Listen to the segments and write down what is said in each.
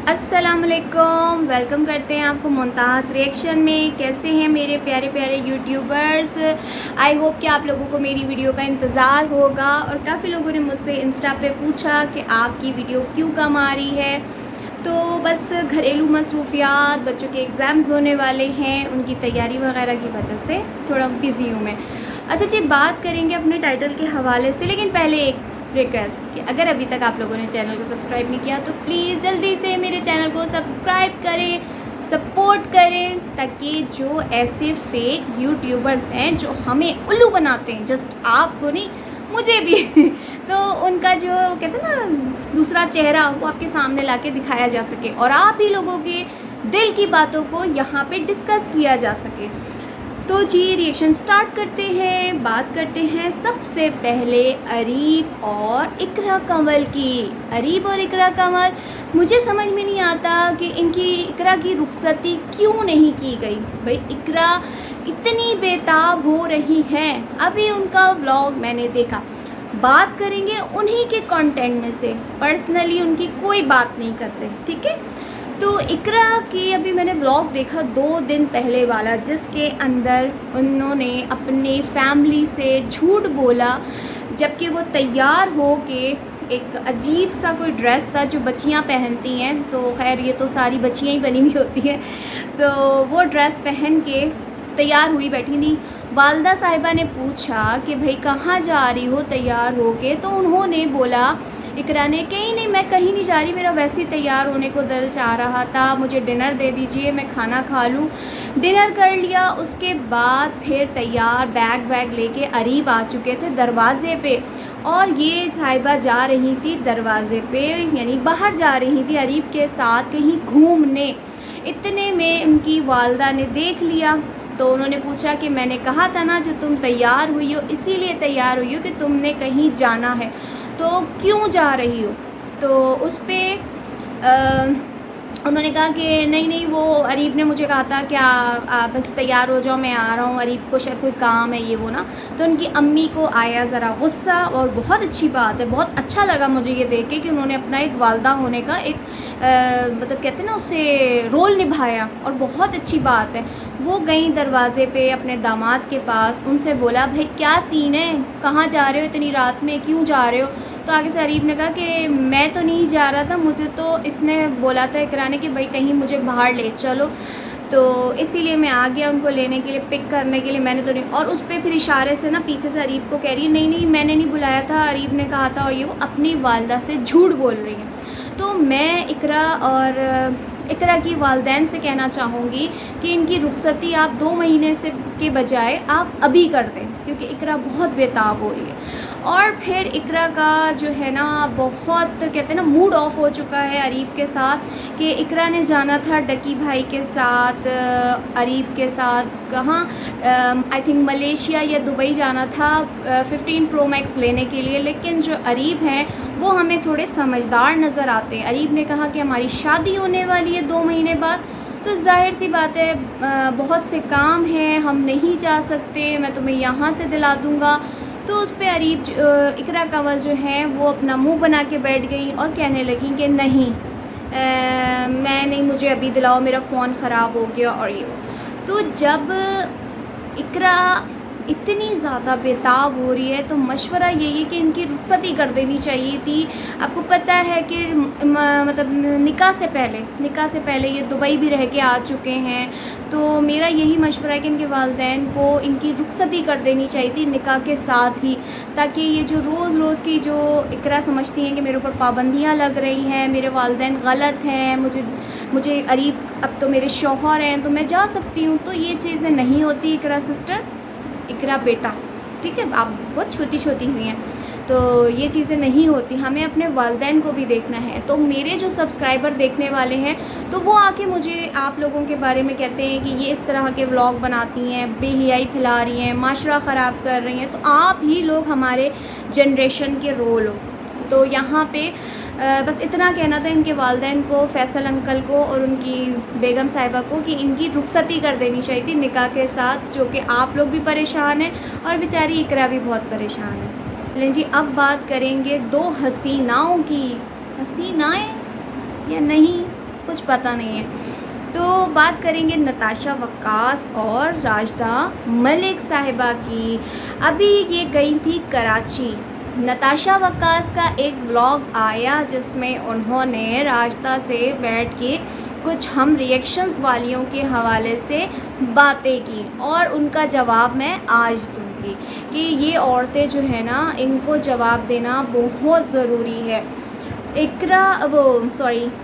अस्सलामुअलैकुम, वेलकम करते हैं आपको मुमताज़ रिएक्शन में। कैसे हैं मेरे प्यारे प्यारे यूट्यूबर्स। आई होप कि आप लोगों को मेरी वीडियो का इंतज़ार होगा। और काफ़ी लोगों ने मुझसे इंस्टा पे पूछा कि आपकी वीडियो क्यों कम आ रही है। तो बस घरेलू मसरूफियात, बच्चों के एग्ज़ाम्स होने वाले हैं, उनकी तैयारी वगैरह की वजह से थोड़ा बिज़ी हूँ मैं। अच्छा जी, बात करेंगे अपने टाइटल के हवाले से, लेकिन पहले एक रिक्वेस्ट कि अगर अभी तक आप लोगों ने चैनल को सब्सक्राइब नहीं किया तो प्लीज़ जल्दी से मेरे चैनल को सब्सक्राइब करें, सपोर्ट करें, ताकि जो ऐसे फेक यूट्यूबर्स हैं जो हमें उल्लू बनाते हैं, जस्ट आपको नहीं मुझे भी तो उनका जो कहते हैं ना दूसरा चेहरा, वो आपके सामने लाके दिखाया जा सके और आप ही लोगों के दिल की बातों को यहाँ पे डिस्कस किया जा सके। तो जी, रिएक्शन स्टार्ट करते हैं। बात करते हैं सबसे पहले अरीब और इकरा कंवल की। अरीब और इकरा कंवल, मुझे समझ में नहीं आता कि इनकी इकरा की रुखसती क्यों नहीं की गई। भाई, इकरा इतनी बेताब हो रही हैं। अभी उनका व्लॉग मैंने देखा। बात करेंगे उन्हीं के कंटेंट में से, पर्सनली उनकी कोई बात नहीं करते, ठीक है। तो इकरा की अभी मैंने व्लॉग देखा 2 दिन पहले वाला, जिसके अंदर उन्होंने अपने फैमिली से झूठ बोला, जबकि वो तैयार हो के एक अजीब सा कोई ड्रेस था जो बच्चियां पहनती हैं। तो खैर, ये तो सारी बच्चियां ही बनी हुई होती हैं। तो वो ड्रेस पहन के तैयार हुई बैठी थी। वालदा साहिबा ने पूछा कि भाई कहाँ जा रही हो तैयार हो के। तो उन्होंने बोला, इकरा ने, कहीं नहीं, मैं कहीं नहीं जा रही, मेरा वैसे ही तैयार होने को दिल चाह रहा था, मुझे डिनर दे दीजिए, मैं खाना खा लूँ। डिनर कर लिया, उसके बाद फिर तैयार बैग वैग लेके अरीब आ चुके थे दरवाज़े पे। और ये साहिबा जा रही थी दरवाज़े पे, यानी बाहर जा रही थी अरीब के साथ कहीं घूमने। इतने में उनकी वालदा ने देख लिया। तो उन्होंने पूछा कि मैंने कहा था ना, जो तुम तैयार हुई हो इसीलिए तैयार हुई हो कि तुमने कहीं जाना है, तो क्यों जा रही हो। तो उस पर उन्होंने कहा कि नहीं नहीं, वो अरीब ने मुझे कहा था कि आप बस तैयार हो जाओ, मैं आ रहा हूँ, अरीब को शायद कोई काम है, ये वो ना। तो उनकी अम्मी को आया ज़रा गुस्सा। और बहुत अच्छी बात है, बहुत अच्छा लगा मुझे ये देख के कि उन्होंने अपना एक वालदा होने का एक मतलब कहते हैं ना, उसे रोल निभाया, और बहुत अच्छी बात है। वो गई दरवाज़े पे अपने दामाद के पास, उनसे बोला, भाई क्या सीन है, कहाँ जा रहे हो इतनी रात में, क्यों जा रहे हो। तो आगे से अरीब ने कहा कि मैं तो नहीं जा रहा था, मुझे तो इसने बोला था इकरा ने कि भाई कहीं मुझे बाहर ले चलो, तो इसीलिए मैं आ गया उनको लेने के लिए, पिक करने के लिए, मैंने तो नहीं। और उस पर फिर इशारे से ना पीछे से अरीब को कह रही है, नहीं नहीं, मैंने नहीं बुलाया था, अरीब ने कहा था। और ये वो अपनी वालदा से झूठ बोल रही है। तो मैं इकरा और इकरा की वालदैन से कहना चाहूँगी कि इनकी रुखसती आप 2 महीने से के बजाय आप अभी कर दें, क्योंकि इकरा बहुत बेताब हो रही है। और फिर इकरा का जो है ना, बहुत कहते हैं ना, मूड ऑफ हो चुका है अरीब के साथ। कि इकरा ने जाना था डकी भाई के साथ, अरीब के साथ, कहाँ, आई थिंक मलेशिया या दुबई जाना था 15 प्रो मैक्स लेने के लिए। लेकिन जो अरीब हैं वो हमें थोड़े समझदार नज़र आते हैं। अरीब ने कहा कि हमारी शादी होने वाली है 2 महीने बाद, तो जाहिर सी बात है बहुत से काम हैं, हम नहीं जा सकते, मैं तुम्हें यहाँ से दिला दूँगा। तो उस पर अरीब इकरा कंवल जो है वो अपना मुंह बना के बैठ गई और कहने लगी कि नहीं, मैं नहीं, मुझे अभी दिलाओ, मेरा फ़ोन ख़राब हो गया और ये। तो जब इकरा इतनी ज़्यादा बेताब हो रही है, तो मशवरा यही है कि इनकी रुखसती कर देनी चाहिए थी। आपको पता है कि मतलब निकाह से पहले ये दुबई भी रह के आ चुके हैं। तो मेरा यही मशवरा है कि इनके वालिदैन को इनकी रुखसती कर देनी चाहिए थी निकाह के साथ ही, ताकि ये जो रोज़ रोज़ की जो इकरा समझती हैं कि मेरे ऊपर पाबंदियाँ लग रही हैं, मेरे वालिदैन गलत हैं, मुझे अरीब अब तो मेरे शौहर हैं, तो मैं जा सकती हूँ। तो ये चीज़ें नहीं होती इकरा सिस्टर, इकरा बेटा, ठीक है, आप बहुत छोटी छोटी सी हैं, तो ये चीज़ें नहीं होती। हमें अपने वालिदैन को भी देखना है। तो मेरे जो सब्सक्राइबर देखने वाले हैं, तो वो आके मुझे आप लोगों के बारे में कहते हैं कि ये इस तरह के व्लॉग बनाती हैं, बेहयाई फैला रही हैं, माशरा ख़राब कर रही हैं। तो आप ही लोग हमारे जनरेशन के रोल हो। तो यहाँ पे बस इतना कहना था इनके वालिदैन को, फैसल अंकल को और उनकी बेगम साहिबा को, कि इनकी रुखसती कर देनी चाहिए थी निकाह के साथ, जो कि आप लोग भी परेशान हैं और बेचारी इकरा भी बहुत परेशान है। लेकिन जी, अब बात करेंगे 2 हसीनाओं की। हसीनाएँ या नहीं, कुछ पता नहीं है। तो बात करेंगे नताशा वक्कास और राशिदा मलिक साहिबा की। अभी ये गई थी कराची। नताशा वक्कास का एक व्लॉग आया जिसमें उन्होंने राशिदा से बैठ के कुछ हम रिएक्शंस वालियों के हवाले से बातें की और उनका जवाब मैं आज दूंगी कि ये औरतें जो है ना, इनको जवाब देना बहुत ज़रूरी है।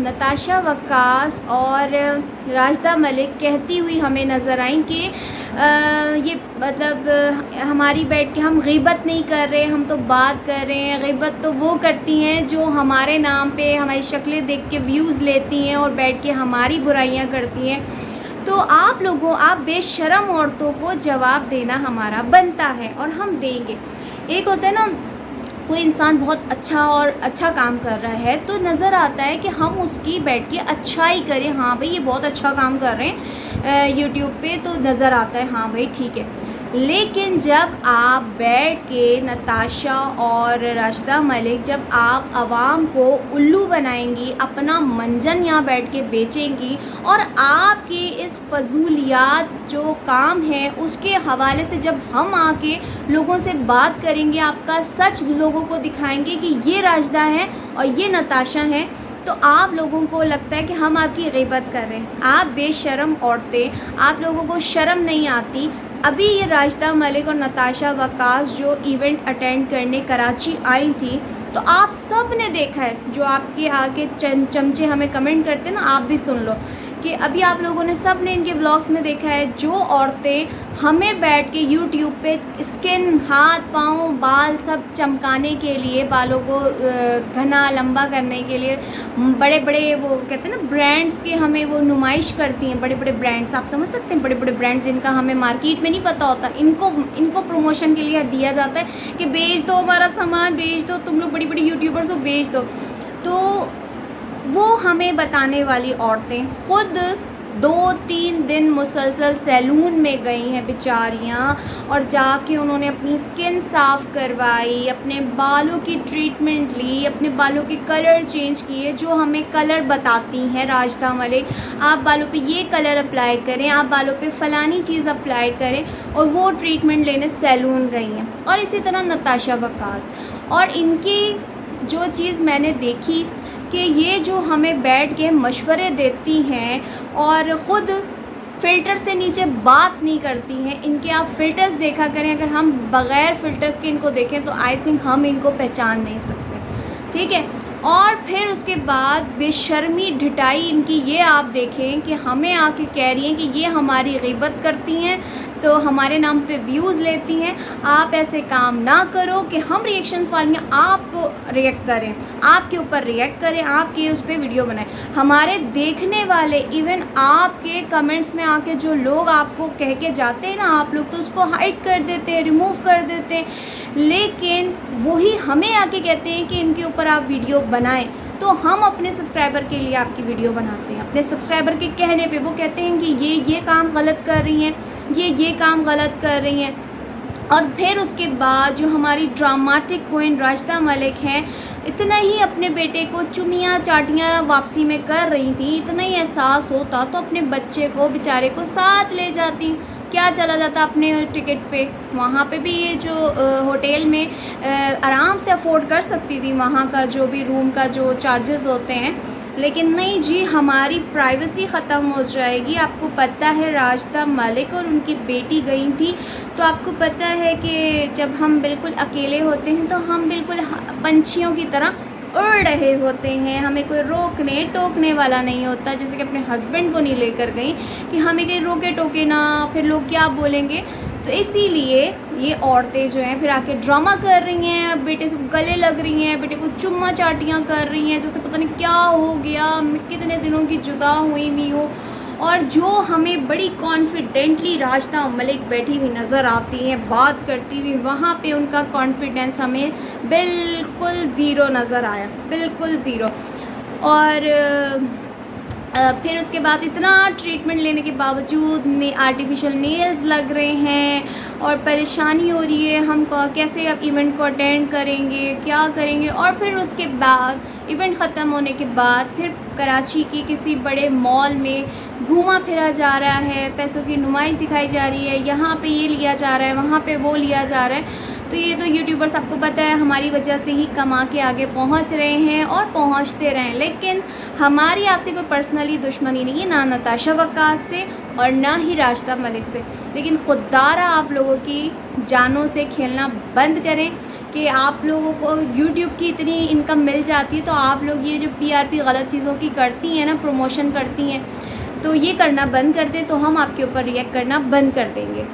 नताशा वक्कास और राशिदा मलिक कहती हुई हमें नज़र आई कि ये मतलब हमारी बैठ के हम ग़ीबत नहीं कर रहे, हम तो बात कर रहे हैं। ग़ीबत तो वो करती हैं जो हमारे नाम पे हमारी शक्लें देख के व्यूज़ लेती हैं और बैठ के हमारी बुराइयां करती हैं। तो आप बेशर्म औरतों को जवाब देना हमारा बनता है और हम देंगे। एक होता है ना, कोई इंसान बहुत अच्छा काम कर रहा है तो नज़र आता है कि हम उसकी बैठ के अच्छाई करें, हाँ भाई ये बहुत अच्छा काम कर रहे हैं यूट्यूब पे, तो नज़र आता है हाँ भाई ठीक है। लेकिन जब आप बैठ के नताशा और राशिदा मलिक, जब आप आवाम को उल्लू बनाएंगी, अपना मंजन यहाँ बैठ के बेचेंगी और आपकी इस फजूलियात जो काम है उसके हवाले से जब हम आके लोगों से बात करेंगे, आपका सच लोगों को दिखाएंगे कि ये राशिदा है और ये नताशा है, तो आप लोगों को लगता है कि हम आपकी ग़ीबत कर रहे हैं। आप बेशर्म औरतें, आप लोगों को शर्म नहीं आती। अभी ये राशिदा मलिक और नताशा वक्कास जो इवेंट अटेंड करने कराची आई थी, तो आप सब ने देखा है, जो आपके आगे चमचे हमें कमेंट करते हैं ना, आप भी सुन लो कि अभी आप लोगों ने सब ने इनके व्लॉग्स में देखा है, जो औरतें हमें बैठ के यूट्यूब पे स्किन, हाथ पाँव, बाल सब चमकाने के लिए, बालों को घना लंबा करने के लिए बड़े बड़े वो कहते हैं ना ब्रांड्स के हमें वो नुमाइश करती हैं। बड़े बड़े ब्रांड्स आप समझ सकते हैं, बड़े बड़े ब्रांड्स जिनका हमें मार्केट में नहीं पता होता, इनको प्रमोशन के लिए दिया जाता है कि बेच दो हमारा सामान, बेच दो, तुम लोग बड़ी बड़ी यूट्यूबर्स हो, बेच दो। तो वो हमें बताने वाली औरतें खुद 2-3 दिन मुसलसल सैलून में गई हैं बेचारियाँ, और जाके उन्होंने अपनी स्किन साफ़ करवाई, अपने बालों की ट्रीटमेंट ली, अपने बालों के कलर चेंज किए, जो हमें कलर बताती हैं राशिदा मलिक, आप बालों पे ये कलर अप्लाई करें, आप बालों पे फ़लानी चीज़ अप्लाई करें, और वो ट्रीटमेंट लेने सैलून गई हैं। और इसी तरह नताशा वक्कास, और इनकी जो चीज़ मैंने देखी कि ये जो हमें बैठ के मशवरे देती हैं और ख़ुद फ़िल्टर से नीचे बात नहीं करती हैं। इनके आप फ़िल्टर्स देखा करें, अगर हम बग़ैर फ़िल्टर्स के इनको देखें तो आई थिंक हम इनको पहचान नहीं सकते, ठीक है। और फिर उसके बाद बेशर्मी ढिठाई इनकी ये आप देखें कि हमें आके कह रही हैं कि ये हमारी ग़ीबत करती हैं, तो हमारे नाम पे व्यूज़ लेती हैं। आप ऐसे काम ना करो कि हम रिएक्शंस वालियाँ आपको रिएक्ट करें, आपके ऊपर रिएक्ट करें, आपके उस पर वीडियो बनाएं। हमारे देखने वाले, इवन आपके कमेंट्स में आके जो लोग आपको कह के जाते हैं ना, आप लोग तो उसको हाइड कर देते हैं, रिमूव कर देते हैं, लेकिन वही हमें आके कहते हैं कि इनके ऊपर आप वीडियो बनाएं। तो हम अपने सब्सक्राइबर के लिए आपकी वीडियो बनाते हैं, अपने सब्सक्राइबर के कहने पे वो कहते हैं कि ये काम गलत कर रही हैं, ये काम गलत कर रही हैं। और फिर उसके बाद जो हमारी ड्रामेटिक क्वीन राशिदा मलिक हैं, इतना ही अपने बेटे को चुमियाँ चाटियाँ वापसी में कर रही थी, इतना ही एहसास होता तो अपने बच्चे को बेचारे को साथ ले जाती, क्या चला जाता अपने टिकट पे। वहाँ पे भी ये जो होटल में आराम से अफोर्ड कर सकती थी वहाँ का जो भी रूम का जो चार्जेस होते हैं, लेकिन नहीं जी, हमारी प्राइवेसी ख़त्म हो जाएगी। आपको पता है राशिदा मलिक और उनकी बेटी गई थी, तो आपको पता है कि जब हम बिल्कुल अकेले होते हैं तो हम बिल्कुल पंछियों की तरह उड़ रहे होते हैं, हमें कोई रोकने टोकने वाला नहीं होता। जैसे कि अपने हस्बैंड को नहीं लेकर गई कि हमें कहीं रोके टोके ना, फिर लोग क्या बोलेंगे। तो इसीलिए ये औरतें जो हैं फिर आके ड्रामा कर रही हैं, बेटे से गले लग रही हैं, बेटे को चुम्मा चाटियाँ कर रही हैं, जैसे पता नहीं क्या हो गया, मैं कितने दिनों की जुदा हुई मी हूँ। और जो हमें बड़ी कॉन्फिडेंटली राशिदा मलिक बैठी हुई नज़र आती हैं, बात करती हुई, वहाँ पे उनका कॉन्फिडेंस हमें बिल्कुल ज़ीरो नज़र आया, बिल्कुल ज़ीरो। और फिर उसके बाद इतना ट्रीटमेंट लेने के बावजूद आर्टिफिशियल नेल्स लग रहे हैं और परेशानी हो रही है, हम कैसे अब इवेंट को अटेंड करेंगे, क्या करेंगे। और फिर उसके बाद इवेंट ख़त्म होने के बाद फिर कराची की किसी बड़े मॉल में घूमा फिरा जा रहा है, पैसों की नुमाइश दिखाई जा रही है, यहाँ पे ये लिया जा रहा है, वहाँ पे वो लिया जा रहा है। तो ये तो यूट्यूबर्स आपको पता है हमारी वजह से ही कमा के आगे पहुंच रहे हैं और पहुंचते रहें। लेकिन हमारी आपसे कोई पर्सनली दुश्मनी नहीं है, ना नताशा वक्कास से और ना ही राशिदा मलिक से। लेकिन खुदारा आप लोगों की जानों से खेलना बंद करें कि आप लोगों को यूट्यूब की इतनी इनकम मिल जाती है तो आप लोग ये जो पीआरपी गलत चीज़ों की करती हैं ना, प्रमोशन करती हैं, तो ये करना बंद कर दें तो हम आपके ऊपर रिएक्ट करना बंद कर देंगे।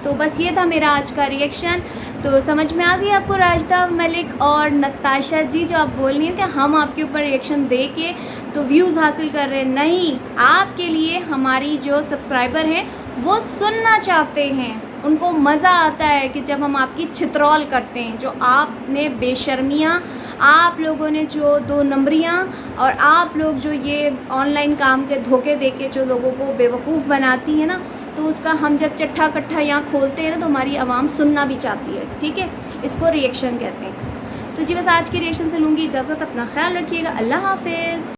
तो बस ये था मेरा आज का रिएक्शन। तो समझ में आ गई आपको राशिदा मलिक और नताशा जी जो आप बोल रही हैं कि हम आपके ऊपर रिएक्शन दे के तो व्यूज़ हासिल कर रहे हैं। नहीं, आपके लिए हमारी जो सब्सक्राइबर हैं वो सुनना चाहते हैं, उनको मज़ा आता है कि जब हम आपकी छित्रौल करते हैं, जो आपने बेशर्मियाँ, आप लोगों ने जो 2 नंबरियाँ और आप लोग जो ये ऑनलाइन काम के धोखे दे के जो लोगों को बेवकूफ़ बनाती है ना, तो उसका हम जब चट्ठा कट्ठा यहाँ खोलते हैं ना तो हमारी आवाम सुनना भी चाहती है। ठीक है, इसको रिएक्शन कहते हैं। तो जी बस आज के रिएक्शन से लूँगी इजाज़त, अपना ख्याल रखिएगा, अल्लाह हाफिज़।